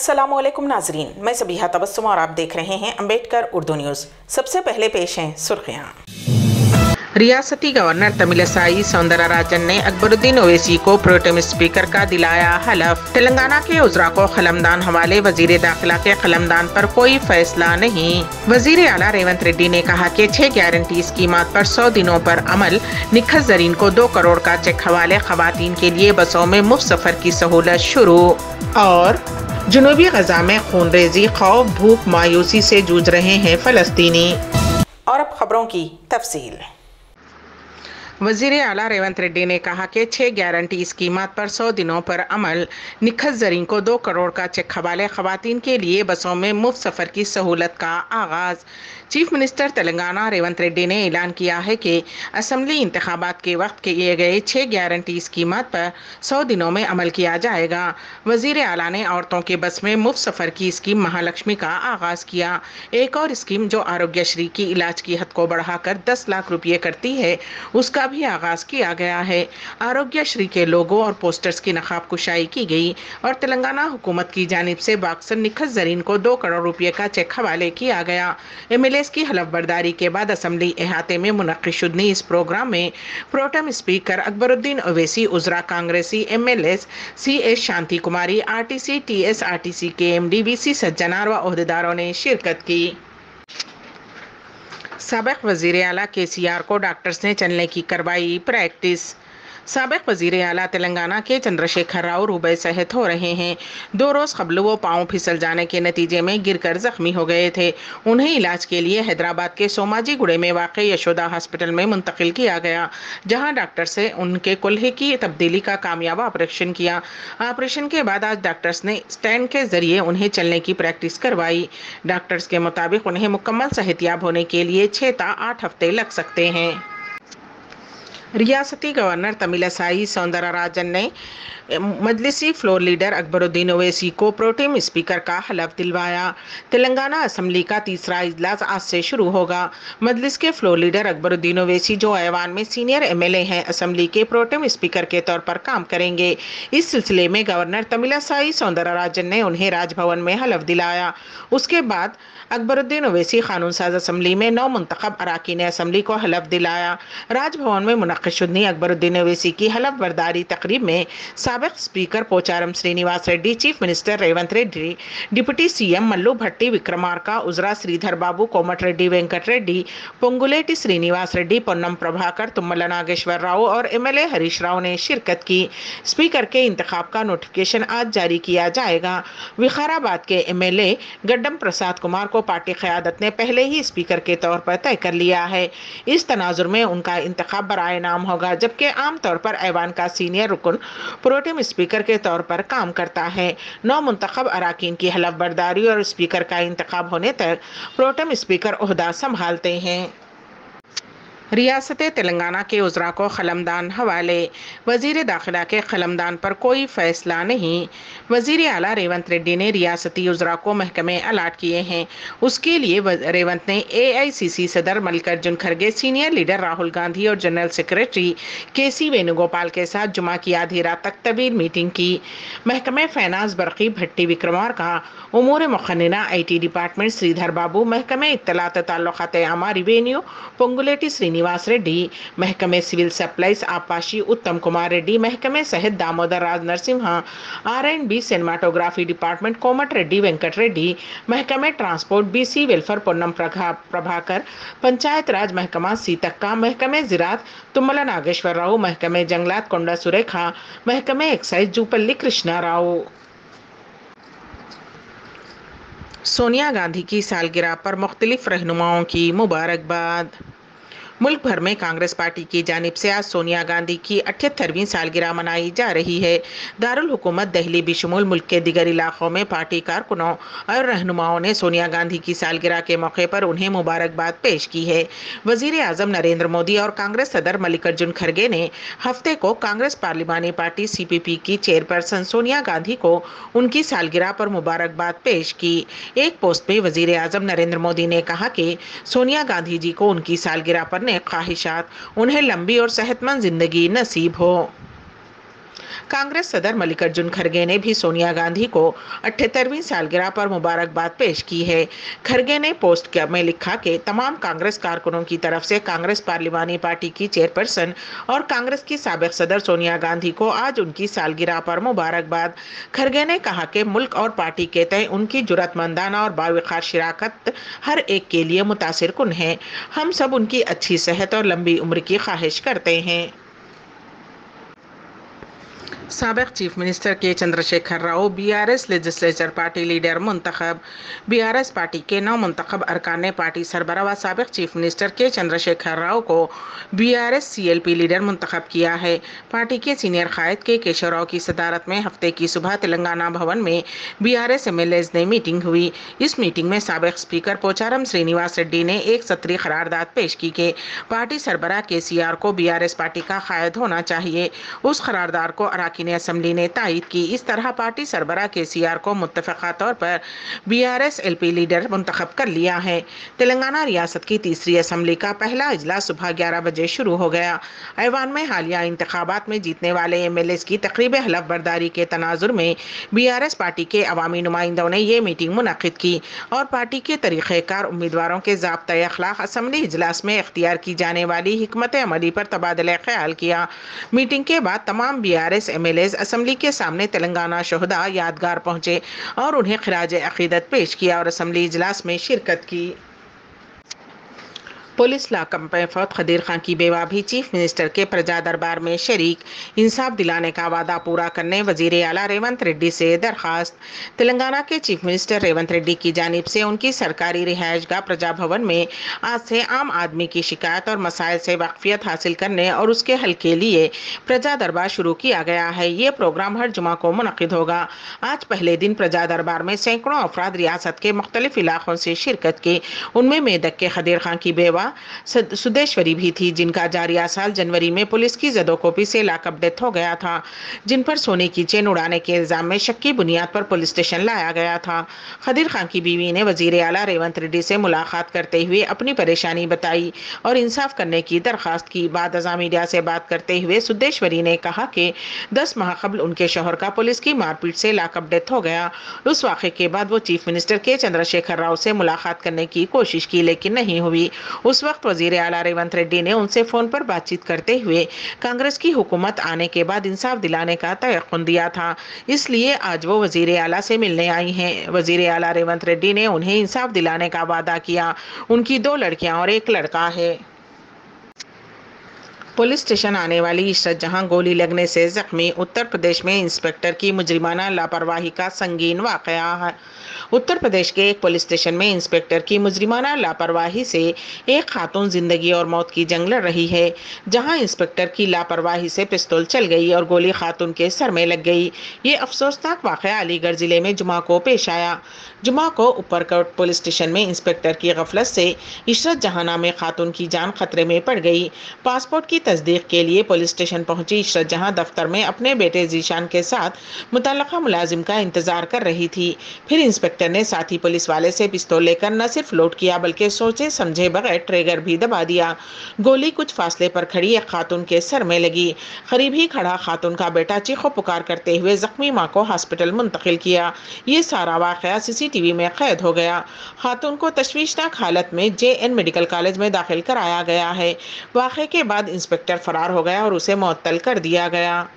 अस्सलामुअलैकुम नाजरीन, मैं सबीहा तबस्सुम और आप देख रहे हैं अम्बेडकर उर्दू न्यूज़। सबसे पहले पेश हैं सुर्खियाँ। रियासती गवर्नर तमिलिसाई सौंदरराजन ने अकबरुद्दीन ओवैसी को प्रोटेम स्पीकर का दिलाया हलफ। तेलंगाना के उजरा को कलमदान हवाले, वजीर दाखिला के कलमदान पर कोई फैसला नहीं। वजीर आला रेवंत रेड्डी ने कहा कि 6 गारंटी स्कीमात पर 100 दिनों पर अमल। निखत जरीन को 2 करोड़ का चेक हवाले, खवातीन के लिए बसों में मुफ्त सफर की सहूलत शुरू। और जनूबी गजा में खूनरेजी, खौफ, भूख, मायूसी से जूझ रहे हैं फलस्तीनी। और अब खबरों की तफसील। वज़ीर आला रेवंत रेड्डी ने कहा कि 6 गारंटी स्कीमात पर 100 दिनों पर अमल। निखत जरीन को 2 करोड़ का चेक हवाले, खवातीन के लिए बसों में मुफ्त सफ़र की सहूलत का आगाज़। चीफ मिनिस्टर तेलंगाना रेवंत रेड्डी ने ऐलान किया है कि असम्बली इंतखाबात के वक्त किए गए 6 गारंटी स्कीमात पर 100 दिनों में अमल किया जाएगा। वज़ीर आला ने औरतों के बस में मुफ्त सफ़र की स्कीम महालक्ष्मी का आगाज़ किया। एक और स्कीम जो आरोग्यश्री की इलाज की हद को बढ़ाकर 10 लाख रुपये करती है, उसका भी आगाज़ किया गया है। आरोग्यश्री के लोगों और पोस्टर्स की नकाब कुशाई की गई और तेलंगाना हुकूमत की जानिब से बाक्सर निखत जरीन को 2 करोड़ रुपये का चेक हवाले किया गया। MLAs की हलफ बर्दारी के बाद असम्बली इहाते में मुनक्किद शुदनी इस प्रोग्राम में प्रोटेम स्पीकर अकबरुद्दीन ओवैसी, उजरा कांग्रेसी MLAs CS शांति कुमारी, RTC TSRTC के MD VC सज्जनार व ओहदेदारों ने शिरकत की। साबिक वज़ीर आला KCR को डॉक्टर्स ने चलने की करवाई प्रैक्टिस। साबिक वज़ीर आला तेलंगाना के चंद्रशेखर राव रुबई सेहत हो रहे हैं। 2 रोज़ कबल वो पाँव फिसल जाने के नतीजे में गिरकर जख्मी हो गए थे। उन्हें इलाज के लिए हैदराबाद के सोमाजी गुड़े में वाक़ई यशोदा हॉस्पिटल में मुंतकिल किया गया, जहां डॉक्टर से उनके कुल्हे की तब्दीली का कामयाब ऑपरेशन किया। ऑपरेशन के बाद आज डॉक्टर्स ने स्टैंड के जरिए उन्हें चलने की प्रैक्टिस करवाई। डॉक्टर्स के मुताबिक उन्हें मुकम्मल सेहतियाब होने के लिए 6 से 8 हफ्ते लग सकते हैं। रियासती गवर्नर तमिलिसाई सौंदरराजन ने मजलिसी फ्लोर लीडर अकबरुद्दीन ओवैसी को प्रोटेम स्पीकर का हलफ दिलवाया। तेलंगाना असम्बली का तीसरा इजलास आज से शुरू होगा। मजलिस के फ्लोर लीडर अकबरुद्दीन ओवैसी, जो ऐवान में सीनियर MLA हैं, असम्बली के प्रोटेम स्पीकर के तौर पर काम करेंगे। इस सिलसिले में गवर्नर तमिलिसाई सौंदरराजन ने उन्हें राजभवन में हलफ दिलाया। उसके बाद अकबरुद्दीन ओवैसी कानून साज असम्बली में 9 मुंतखब अराकीन असम्बली को हलफ दिलाया। राजभवन में मुनक्किद शुदनी अकबरुद्दीन ओवैसी की हलफ बर्दारी तकरीब में साबिक speaker Pocharam Srinivas Reddy, chief minister Revanth Reddy, deputy CM Mallu Bhatti Vikramarka, उजरा श्रीधर बाबू, कोमट रेड्डी वेंकट रेड्डी, पोंगुलेटी श्रीनिवास रेड्डी, पोन्नम प्रभाकर, तुम्मल नागेश्वर राव और MLA हरीश राव ने शिरकत की। स्पीकर के इंतखाब का नोटिफिकेशन आज जारी किया जाएगा। विकाराबाद के MLA गड्डम प्रसाद कुमार को पार्टी क़यादत ने पहले ही स्पीकर के तौर पर तय कर लिया है। इस तनाजुर में उनका इंतखाब बराए नाम होगा, जबकि आम तौर पर ऐवान का सीनियर रुकन प्रोटेम स्पीकर के तौर पर काम करता है। 9 मुंतखब अराकीन की हलफ बर्दारी और स्पीकर का इंतखाब होने तक प्रोटेम स्पीकर ओहदा संभालते हैं। रियासत तेलंगाना के उजरा को कलमदान हवाले, वज़ीर दाखिला के कलमदान पर कोई फ़ैसला नहीं। वज़ीर आला रेवंत रेड्डी ने रियासती उजरा को महकमे अलाट किए हैं। उसके लिए रेवंत ने AICC सदर मल्लिकार्जुन खड़गे, सीनियर लीडर राहुल गांधी और जनरल सेक्रेटरी KC वेणुगोपाल के साथ जुमा की आधी रात तक तवील मीटिंग की। महकमे फाइनेंस बरकी भट्टी विक्रमार्का, उमूर मुखन्निना IT डिपार्टमेंट श्रीधर बाबू, महकमे इत्तलात ताल्लुकात आमा रिवेन्यू पोंगुलेटी श्रीनिवास रेड्डी, महकमे सिविल सप्लाईज आपाशी उत्तम कुमार रेड्डी, महकमे सेहत Damodar Raj Narasimha, R&B cinematography department Komatireddy Venkat Reddy, महकमे transport BC welfare Ponnam Prabhakar, panchayat raj महकमा सीतक्का, महकमे ज़राअत तुम्मल नागेश्वर राव, महकमे जंगलात कोंडा सुरेखा, महकमे एक्साइज जूपल्ली कृष्णा राव। सोनिया गांधी की सालगिरह पर मुख्तलिफ रहनुमाओं की मुबारकबाद। मुल्क भर में कांग्रेस पार्टी की जानिब से आज सोनिया गांधी की 78वीं सालगिरह मनाई जा रही है। दारुल हुकूमत दिल्ली बिशमुल मुल्क के दिगर इलाकों में पार्टी कारकुनों और रहनुमाओं ने सोनिया गांधी की सालगिरह के मौके पर उन्हें मुबारकबाद पेश की है। वज़ीर आज़म नरेंद्र मोदी और कांग्रेस सदर मल्लिकार्जुन खड़गे ने हफ्ते को कांग्रेस पार्लिमानी पार्टी CPP की चेयरपर्सन सोनिया गांधी को उनकी सालगिरह पर मुबारकबाद पेश की। एक पोस्ट में वज़ीर आज़म नरेंद्र मोदी ने कहा कि सोनिया गांधी जी को उनकी सालगिरह पर ख्वाहिशात उन्हें लंबी और सेहतमंद जिंदगी नसीब हो। कांग्रेस सदर मल्लिकार्जुन खड़गे ने भी सोनिया गांधी को 78वीं सालगिरह पर मुबारकबाद पेश की है। खड़गे ने पोस्ट में लिखा कि तमाम कांग्रेस कारकुनों की तरफ से कांग्रेस पार्लिमानी पार्टी की चेयरपर्सन और कांग्रेस की साबिक सदर सोनिया गांधी को आज उनकी सालगिरह पर मुबारकबाद। खड़गे ने कहा कि मुल्क और पार्टी के तय उनकी जुर्रतमंदाना और बावकार शिराकत हर एक के लिए मुतासिर कुन है। हम सब उनकी अच्छी सेहत और लंबी उम्र की ख्वाहिश करते हैं। साबिक chief minister K Chandrashekar Rao BRS legislature party leader मुंतखब। बीआरएस पार्टी के 9 मुंतखब अरकान ने पार्टी सरबराह व साबिक chief minister K Chandrashekar Rao को बीआरएस सीएलपी लीडर मुंतखब किया है। पार्टी के सीनियर कायद के केशव राव की सदारत में हफ्ते की सुबह तेलंगाना भवन में बीआरएस एमएलएज ने मीटिंग हुई। इस मीटिंग में साबिक स्पीकर पोचारम श्रीनिवास रेड्डी ने एक सत्रीय करारदाद पेश की कि पार्टी सरबराह केसीआर को बीआरएस पार्टी का कायद होना चाहिए। उस करारदाद को अराकीन असेंबली ने तायद की। इस तरह पार्टी सरबराह केसीआर को मुत्तफ़क़ा तौर पर बीआरएस एलपी लीडर मुंतखब कर लिया है। तेलंगाना रियासत की तीसरी असेंबली का पहला इजलास सुबह 11 बजे शुरू हो गया। ऐवान में हालिया इंतखाबात में जीतने वाले एमएलएस की तकरीब हलफ बर्दारी के तनाजुर में बीआरएस पार्टी के अवामी नुमाइंदों ने ये मीटिंग मुनक़िद की और पार्टी के तरीक़ेकार उम्मीदवारों के ज़ाब्ता अखलाक असेंबली इजलास में इख्तियार की जाने वाली हिकमत अमली पर तबादला ख्याल किया। मीटिंग के बाद तमाम बीआरएस एमएलएज असेंबली के सामने तेलंगाना शोहदा यादगार पहुंचे और उन्हें खिराज अकीदत पेश किया और असेंबली इजलास में शिरकत की। पुलिस लाकअप में फौत खदीर खान की बेवा भी चीफ मिनिस्टर के प्रजा दरबार में शरीक। इंसाफ दिलाने का वादा पूरा करने वजीर आला रेवंत रेड्डी से दरखास्त। तेलंगाना के चीफ मिनिस्टर रेवंत रेड्डी की जानिब से उनकी सरकारी रिहायशगाह प्रजा भवन में आज से आम आदमी की शिकायत और मसाइल से वाकफियत हासिल करने और उसके हल के लिए प्रजा दरबार शुरू किया गया है। ये प्रोग्राम हर जुमा को मुनक़िद होगा। आज पहले दिन प्रजा दरबार में सैकड़ों अफराद रियासत के मुख्तलिफ इलाकों से शिरकत की। उनमें मेदक के खदीर खान की बेवा सुदेश्वरी भी थी, जिनका जारिया साल जनवरी में पुलिस की जदोकोपी से लाकअप डेथ हो गया था, जिन पर सोने की चेन उड़ाने के इल्जाम में शक्की बुनियाद पर पुलिस स्टेशन लाया गया था। खदीर खान की बीवी ने वजीर आला रेवंत रेड्डी से मुलाकात करते हुए अपनी परेशानी बताई और इंसाफ करने की दरखास्त की। बाद अज़ा मीडिया से बात करते हुए सुदेश्वरी ने कहा कि 10 माह कबल उनके शौहर का पुलिस की मारपीट से लाकअप डेथ हो गया। उस वाक़े के बाद वो chief minister K Chandrashekar Rao से मुलाकात करने की कोशिश की लेकिन नहीं हुई। उस वक्त वजीर आला रेवंत रेड्डी ने उनसे फोन पर बातचीत करते हुए कांग्रेस की हुकूमत आने के बाद इंसाफ दिलाने का तयक़ुन दिया था, इसलिए आज वो वजीर आला से मिलने आई हैं। वजीर आला रेवंत रेड्डी ने उन्हें इंसाफ दिलाने का वादा किया। उनकी 2 लड़कियां और 1 लड़का है। पुलिस स्टेशन आने वाली इशरत जहां गोली लगने से जख्मी। उत्तर प्रदेश में इंस्पेक्टर की मुजरिमाना लापरवाही का संगीन वाक़या है। उत्तर प्रदेश के एक पुलिस स्टेशन में इंस्पेक्टर की मुजरिमाना लापरवाही से एक खातून जिंदगी और मौत की जंग लड़ रही है। जहां इंस्पेक्टर की लापरवाही से पिस्तौल चल गई और गोली खातून के सर में लग गई। ये अफसोसनाक वाक़या अलीगढ़ जिले में जुमा को पेश आया। जुमा को ऊपरकोट पुलिस स्टेशन में इंस्पेक्टर की गफलत से इशरत जहां नामे खातून की जान खतरे में पड़ गई। पासपोर्ट की तस्दीक के लिए पुलिस स्टेशन पहुंची इशरत जहां दफ्तर में अपने बेटे जीशान के साथ मुतल्लका मुलाजिम का इंतजार कर रही थी। फिर इंस्पेक्टर ने साथी पुलिस वाले से पिस्तौल लेकर न सिर्फ लोड किया बल्कि सोचे समझे बगैर ट्रिगर भी दबा दिया। गोली कुछ फासले पर खड़ी एक खातून के सर में लगी। करीब ही खड़ा खातून का बेटा चीखो पुकार करते हुए जख्मी मां को हॉस्पिटल मुंतकिल किया। ये सारा वाक़या सीसीटीवी में कैद हो गया। खातून को तशवीशनाक हालत में JN मेडिकल कॉलेज में दाखिल कराया गया है। वाक़े के बाद इंस्पेक्टर फरार हो गया और उसे मुअत्तल कर दिया गया।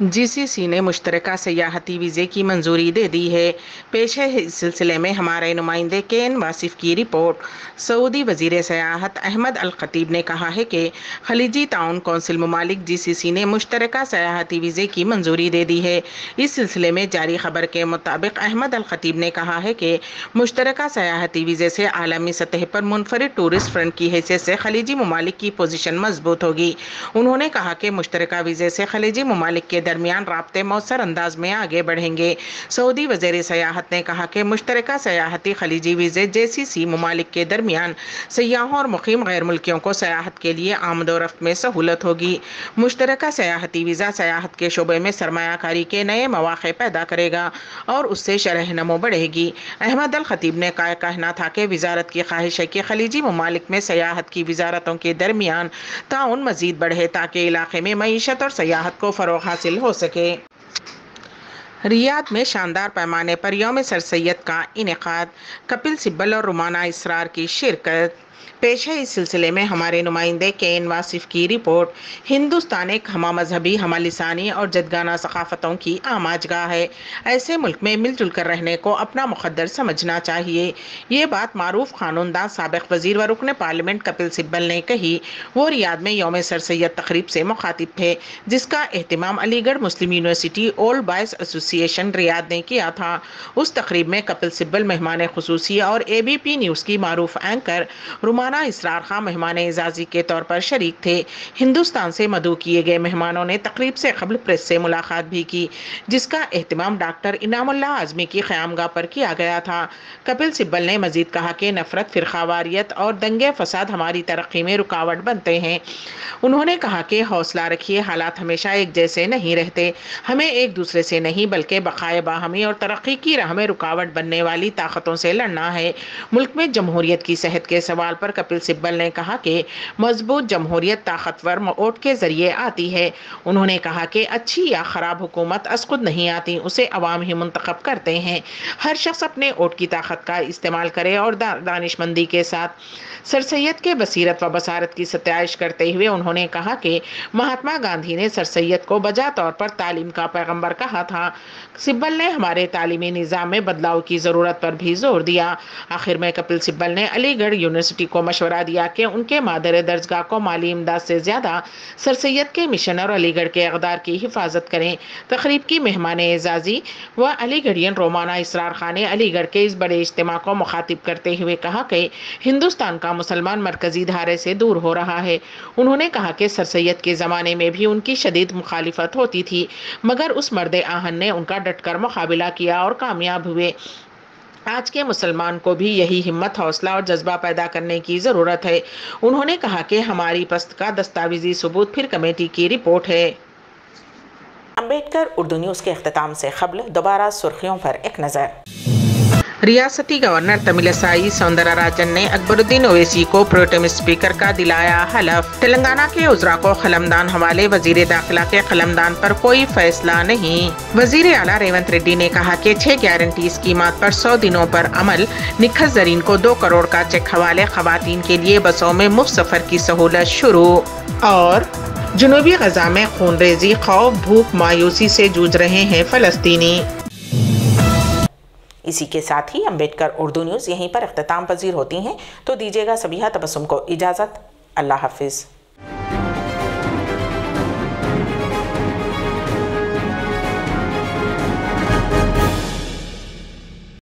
GCC ने मुश्तरका सयाहती वीज़े की मंजूरी दे दी है। पेश है इस सिलसिले में हमारे नुमाइंदे KN वासिफ की रिपोर्ट। सऊदी वज़ीर सयाहत अहमद अल खतीब ने कहा है कि खलीजी ताउन कौंसिल ममालिक GCC ने मुश्तरका सयाहती वीज़े की मंजूरी दे दी है। इस सिलसिले में जारी खबर के मुताबिक अहमद अल खतीब ने कहा है कि मुश्तरका सयाहती वीज़े से आलमी सतह पर मुनफरिद टूरिस्ट फ्रंट की हैसियत से खलीजी ममालिक की पोजीशन मजबूत होगी। उन्होंने कहा कि मुश्तरका वीज़े से खलीजी ममालिक के درمیان رابطے مؤثر انداز میں آگے بڑھیں گے۔ سعودی وزیر سیاحت نے کہا کہ مشترکہ سیاحتی خلیجی ویزے JCC ممالک کے درمیان سیاحوں اور مقیم غیر ملکیوں کو سیاحت کے لیے آمد و رفت میں سہولت ہوگی۔ مشترکہ سیاحتی ویزا سیاحت کے شعبے میں سرمایہ کاری کے نئے مواقع پیدا کرے گا اور اس سے شرح نمو بڑھے گی۔ احمد الخطیب نے کہنا تھا کہ وزارت کی خواہش ہے کہ خلیجی ممالک میں سیاحت کی وزارتوں کے درمیان تعاون مزید بڑھے تاکہ علاقے میں معیشت اور سیاحت کو فروغ حاصل ہو سکے۔ ریاض میں شاندار پیمانے پر یوم سر سید کا انعقاد، کپل سبل اور رومانہ اسرار کی شرکت۔ پیش ہے اس سلسلے میں ہمارے نمائندے KN واصف کی رپورٹ۔ ہندوستان ایک ہمہ مذہبی، ہمہ لسانی اور جدگانہ ثقافتوں کی آماج گاہ ہے۔ ایسے ملک میں مل جل کر رہنے کو اپنا مقدر سمجھنا چاہیے۔ یہ بات معروف قانون داں سابق وزیر و رکن پارلیمنٹ کپل سبل نے کہی۔ وہ ریاض میں یوم سر سید تقریب سے مخاطب تھے، جس کا اہتمام علی گڑھ مسلم یونیورسٹی اولڈ بوائز ایسوسی ایشن ریاض نے کیا تھا۔ اس تقریب میں کپل سبل مہمان خصوصی اور ABP نیوز کی معروف اینکر رومانہ اسرار خان مہمان اعزازی کے طور پر شریک تھے۔ ہندوستان سے مدعو کیے گئے مہمانوں نے تقریب سے قبل پریس سے ملاقات بھی کی، جس کا اہتمام ڈاکٹر انعام اللہ اعظمی کی قیامگاہ پر کیا گیا تھا۔ کپل سبل نے مزید کہا کہ نفرت، فرقہ واریت اور دنگے فساد ہماری ترقی میں رکاوٹ بنتے ہیں۔ انہوں نے کہا کہ حوصلہ رکھیے، حالات ہمیشہ ایک جیسے نہیں رہتے۔ ہمیں ایک دوسرے سے نہیں بلکہ بقائے باہمی اور ترقی کی راہ میں رکاوٹ بننے والی طاقتوں سے لڑنا ہے۔ ملک میں جمہوریت کی صحت کے سوال پر کپل سبل نے کہا کہ مضبوط جمہوریت طاقتور ووٹ کے ذریعے آتی ہے۔ انہوں نے کہا کہ اچھی یا خراب حکومت از خود نہیں آتی، اسے عوام ہی منتخب کرتے ہیں۔ ہر شخص اپنے ووٹ کی طاقت کا استعمال کرے اور دانشمندی کے ساتھ۔ سر سید کے بصیرت و بصارت کی ستائش کرتے ہوئے انہوں نے کہا کہ مہاتما گاندھی نے سر سید کو بجا طور پر تعلیم کا پیغمبر کہا تھا۔ سبل نے ہمارے تعلیمی نظام میں بدلاؤ کی ضرورت پر بھی زور دیا۔ آخر میں کپل سبل نے علی گڑھ یونیورسٹی کو مشورہ دیا کہ ان کے مادر درسگاہ کو مالی امداد سے زیادہ سر سید کے مشن اور علی گڑھ کے اقدار کی حفاظت کریں۔ تقریب کی مہمان اعزازی و علی گڑھین رومانہ اسرار خان نے علی گڑھ کے اس بڑے اجتماع کو مخاطب کرتے ہوئے کہا کہ ہندوستان کا مسلمان مرکزی دھارے سے دور ہو رہا ہے۔ انہوں نے کہا کہ سر سید کے زمانے میں بھی ان کی شدید مخالفت ہوتی تھی، مگر اس مرد آہن نے ان کا ڈٹ کر مقابلہ کیا اور کامیاب ہوئے۔ آج کے مسلمان کو بھی یہی ہمت، حوصلہ اور جذبہ پیدا کرنے کی ضرورت ہے۔ انہوں نے کہا کہ ہماری پست کا دستاویزی ثبوت پھر کمیٹی کی رپورٹ ہے۔ امبیڈکر اردو نیوز کے اختتام سے قبل دوبارہ سرخیوں پر ایک نظر۔ ریاستی گورنر تملسائی سوندرا راجن نے اکبر الدین اویسی کو پروٹیم اسپیکر کا دلایا حلف۔ تلنگانہ کے وزراء کو قلمدان حوالے، وزیر داخلہ کے قلمدان پر کوئی فیصلہ نہیں۔ وزیر اعلیٰ ریونت ریڈی نے کہا کہ 6 گارنٹی اسکیمات پر 100 دنوں پر عمل۔ نکھت زرین کو 2 کروڑ کا چیک حوالے۔ خواتین کے لیے بسوں میں مفت سفر کی سہولت شروع۔ اور جنوبی غزہ میں خون ریزی، خوف، بھوک، مایوسی سے جوجھ رہے ہیں فلسطینی۔ اسی کے ساتھ ہی امبیڈکر اردو نیوز یہیں پر اختتام پذیر ہوتی ہیں، تو دیجیے گا سبیحہ تبسم کو اجازت۔ اللہ حافظ۔